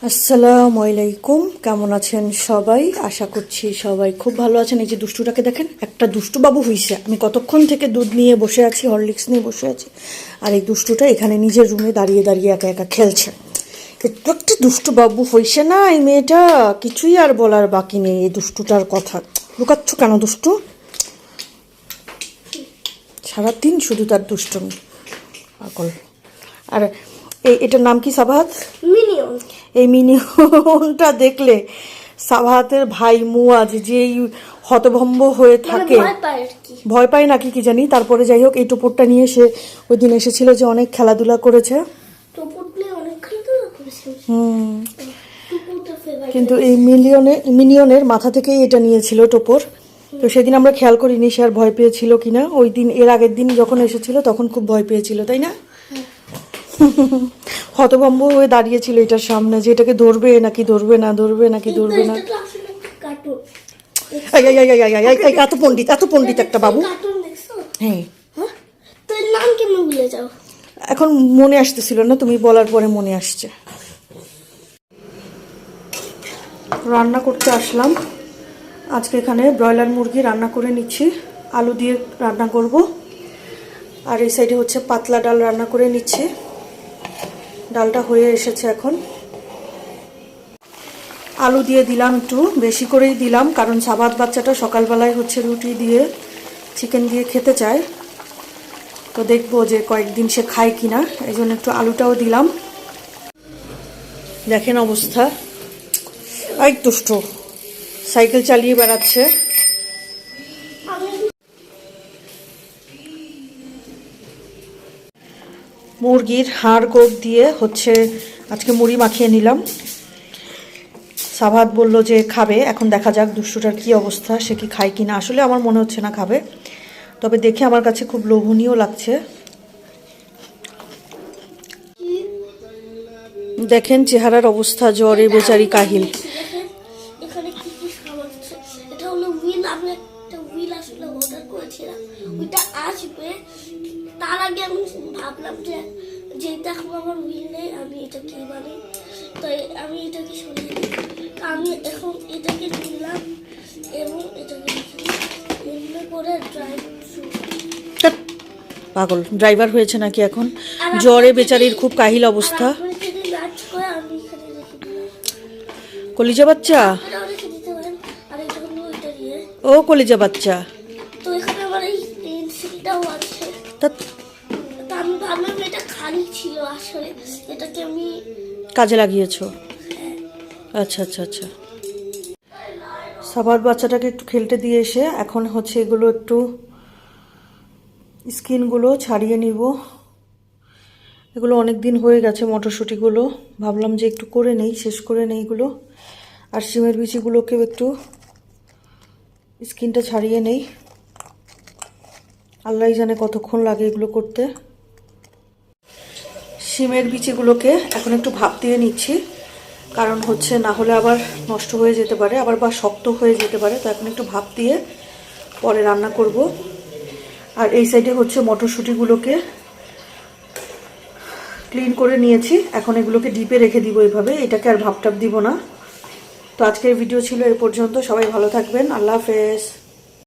আসসালামু আলাইকুম, কেমন আছেন সবাই? আশা করছি সবাই খুব ভালো আছেন। এই যে দুষ্টুটাকে দেখেন, একটা দুষ্টু বাবু হইছে। আমি কতক্ষণ থেকে দুধ নিয়ে বসে আছি, হরলিক্স নিয়ে বসে আছি, আর এই দুষ্টুটা এখানে নিজের রুমে দাঁড়িয়ে দাঁড়িয়ে একা একা খেলছে। একটু একটা দুষ্টু বাবু হইছে না এই মেয়েটা, কিছুই আর বলার বাকি নেই এই দুষ্টুটার কথা। লুকাচ্ছ কেন দুষ্টু? সারাদিন শুধু তার দুষ্টুমি, পাগল। আর এটার নাম কি? সাবাহাত মিনিয়ন। এই মিনিয়নটা দেখলে সাবাহাতের ভাই মুয়াজ যেই হতভম্ব হয়ে থাকে, ভয় পায় নাকি কি জানি। তারপরে যাই হোক, এই টোপরটা নিয়ে সে ওই দিন এসেছিল, যে অনেক খেলাধুলা করেছে। কিন্তু এই মিনিয়নের মাথা থেকেই এটা নিয়েছিল টোপর। তো সেদিন আমরা খেয়াল করিনি সে আর ভয় পেয়েছিল কিনা। ওই দিন এর আগের দিন যখন এসেছিল তখন খুব ভয় পেয়েছিল, তাই না? হতভম্ব হয়ে দাঁড়িয়েছিল এটার সামনে, যে এটাকে ধরবে নাকি ধরবে না, ধরবে নাকি ধরবে না। এত পণ্ডিত একটা বাবু। হ্যাঁ, এখন মনে আসতেছিল না, তুমি বলার পরে মনে আসছে। রান্না করতে আসলাম আজকে। এখানে ব্রয়লার মুরগি রান্না করে নিচ্ছি, আলু দিয়ে রান্না করব। আর এই সাইডে হচ্ছে পাতলা ডাল রান্না করে নিচ্ছি। ডালটা হয়ে এসেছে এখন। আলু দিয়ে দিলাম, একটু বেশি করেই দিলাম, কারণ সাবাত বাচ্চাটা সকালবেলায় হচ্ছে রুটি দিয়ে চিকেন দিয়ে খেতে চায়। তো দেখবো যে কয়েকদিন সে খায় কিনা, এই জন্য একটু আলুটাও দিলাম। দেখেন অবস্থা, এই দুষ্টু সাইকেল চালিয়ে বেড়াচ্ছে। মুরগির হাড় গোড় দিয়ে হচ্ছে আজকে মুড়ি মাখিয়ে নিলাম। সাবাত বলল যে খাবে, এখন দেখা যাক দুষ্টুটার কি অবস্থা, সে কি খায় কিনা। আসলে আমার মনে হচ্ছে না খাবে, তবে দেখে আমার কাছে খুব লোভনীয় লাগছে। দেখেন চেহারার অবস্থা, জ্বরে বেচারি কাহিল। তার আগে আমি ভাবলাম যে যেটা আমার হুইল নেই, আমি এটাকে বানাই, তো আমি এটাকে সরিয়ে দিই। আমি এখন এটাকে নিলাম এবং এটাকে এমনি করে পাগল ড্রাইভার হয়েছে নাকি এখন? জ্বরে বেচারির খুব কাহিল অবস্থা। কলিজা বাচ্চা, ও কলিজা বাচ্চা। তো এখানে আমার এই পেন্সিলটাও আছে। আমি ভাবলাম এটা খালি ছিল, আসলে এটাকে আমি কাজে লাগিয়েছো। আচ্ছা আচ্ছা আচ্ছা। সাবাত বাচ্চাটাকে একটু খেলতে দিয়ে এসে এখন হচ্ছে এগুলো একটু স্কিনগুলো ছাড়িয়ে নিব। এগুলো অনেক দিন হয়ে গেছে মটরশুঁটিগুলো, ভাবলাম যে একটু করে নেই, শেষ করে নেই এগুলো। আর শিমের বিচিগুলোকেও একটু স্কিনটা ছাড়িয়ে নেই। আল্লাহ জানে কতক্ষণ লাগে এগুলো করতে। শিমের বিচিগুলোকে এখন একটু ভাপ দিয়ে নিচ্ছি, কারণ হচ্ছে না হলে আবার নষ্ট হয়ে যেতে পারে, আবার বা শক্ত হয়ে যেতে পারে। তো এখন একটু ভাপ দিয়ে পরে রান্না করব। আর এই সাইডে হচ্ছে মটরশুঁটিগুলোকে ক্লিন করে নিয়েছি, এখন এগুলোকে ডিপে রেখে দিব এভাবে, এটাকে আর ভাপ টাপ দিব না। তো আজকের ভিডিও ছিল এই পর্যন্ত, সবাই ভালো থাকবেন, আল্লাহ হাফেজ।